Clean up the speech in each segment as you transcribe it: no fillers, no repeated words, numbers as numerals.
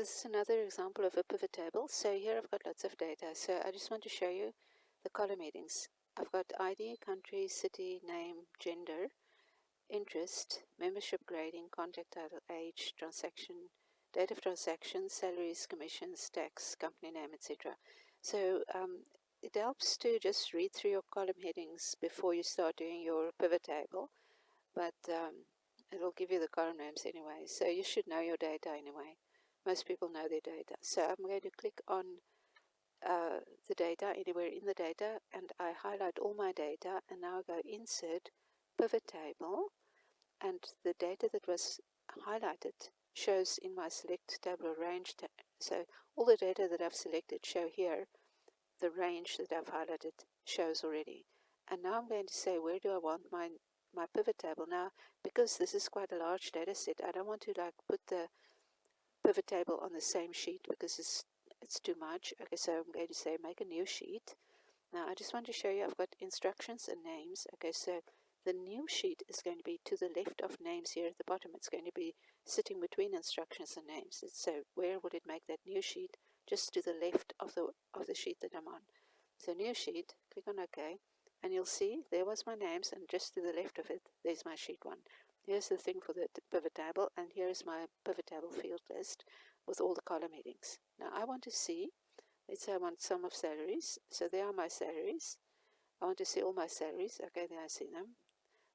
this is another example of a pivot table. So here I've got lots of data. So I just want to show you the column headings. I've got ID, country, city, name, gender, interest, membership grading, contact title, age, transaction, date of transaction, salaries, commissions, tax, company name, etc. So it helps to just read through your column headings before you start doing your pivot table, but it'll give you the column names anyway. So you should know your data anyway. Most people know their data. So I'm going to click on the data anywhere in the data, and I highlight all my data, and now I go insert pivot table, and the data that was highlighted shows in my select table range. So all the data that I've selected show here. The range that I've highlighted shows already. And now I'm going to say, where do I want my pivot table? Now, because this is quite a large data set, I don't want to put the pivot table on the same sheet because it's too much. Okay, so I'm going to say make a new sheet. Now I just want to show you I've got instructions and names. Okay, so the new sheet is going to be to the left of names here at the bottom. It's going to be sitting between instructions and names. So where would it make that new sheet? Just to the left of the sheet that I'm on. So new sheet, click on OK, and you'll see there was my names, and just to the left of it, there's my sheet 1. Here's the thing for the pivot table, and here's my pivot table field list with all the column headings. Now I want to see, let's say I want sum of salaries, so there are my salaries. I want to see all my salaries. Okay, there I see them.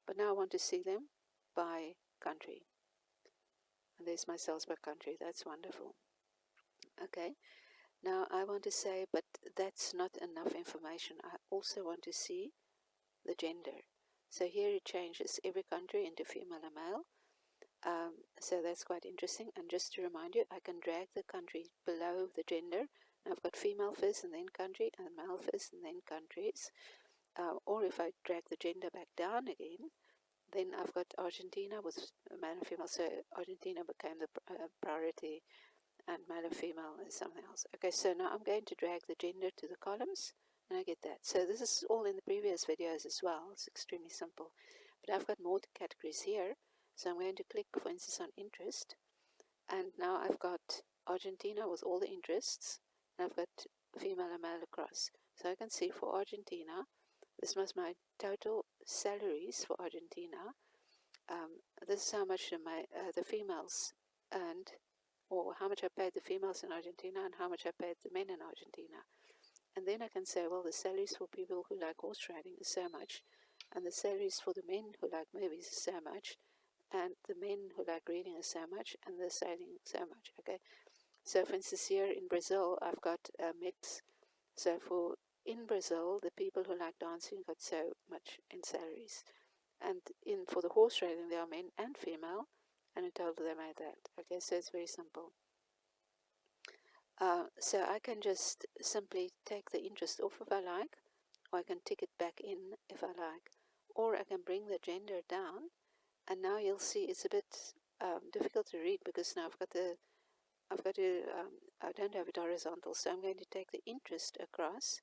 But now I want to see them by country. And there's my sales by country. That's wonderful. Okay, now I want to say, but that's not enough information. I also want to see the gender. So here it changes every country into female and male. So that's quite interesting. And just to remind you, I can drag the country below the gender. Now I've got female first and then country, and male first and then countries. Or if I drag the gender back down again, then I've got Argentina with male and female. So Argentina became the priority, and male and female is something else. Okay, so now I'm going to drag the gender to the columns, and I get that. So this is all in the previous videos as well. It's extremely simple. But I've got more categories here. So I'm going to click, for instance, on interest. And now I've got Argentina with all the interests. And I've got female and male across. So I can see for Argentina, this was my total salaries for Argentina. This is how much the females earned, or how much I paid the females in Argentina and how much I paid the men in Argentina. And then I can say, well, the salaries for people who like horse riding is so much, and the salaries for the men who like movies is so much, and the men who like reading is so much, and the sailing so much. Okay, so for instance here in Brazil I've got a mix. So in Brazil, the people who like dancing got so much in salaries, and for the horse riding there are men and female, and in total they made that. Okay, so it's very simple. So I can just simply take the interest off if I like, or I can tick it back in if I like, or I can bring the gender down, and now you'll see it's a bit difficult to read because now I don't have it horizontal, so I'm going to take the interest across,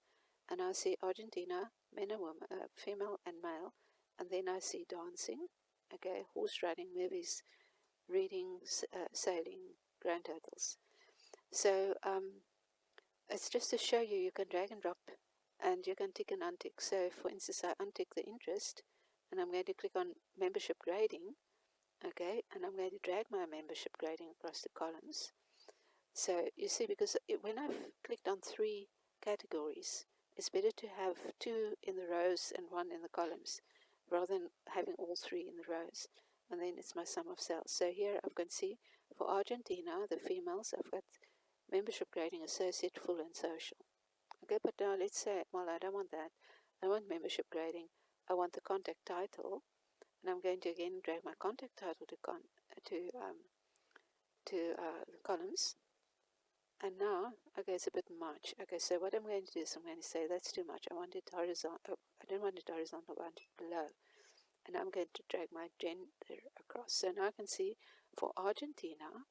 and I see Argentina, men and women, female and male, and then I see dancing, okay, horse riding, movies, reading, sailing, grand totals. So it's just to show you can drag and drop, and you can tick and untick. So for instance, I untick the interest, and I'm going to click on membership grading, okay, and I'm going to drag my membership grading across the columns. So you see, because when I've clicked on 3 categories, it's better to have 2 in the rows and 1 in the columns, rather than having all 3 in the rows. And then it's my sum of sales. So here I can see for Argentina, the females, I've got membership grading, associate, full, and social. Okay, but now let's say, well, I don't want that. I want membership grading. I want the contact title, and I'm going to again drag my contact title to the columns. And now, okay, it's a bit much. Okay, so what I'm going to do is I'm going to say that's too much. I want it horizontal. I don't want it horizontal, I want it below. And I'm going to drag my gender across. So now I can see for Argentina,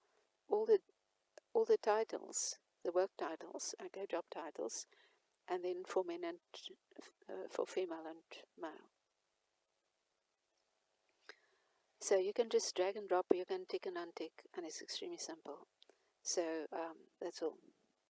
all the titles, the work titles, okay, job titles, and then for men and for female and male. So you can just drag and drop, or you can tick and untick, and it's extremely simple. So that's all.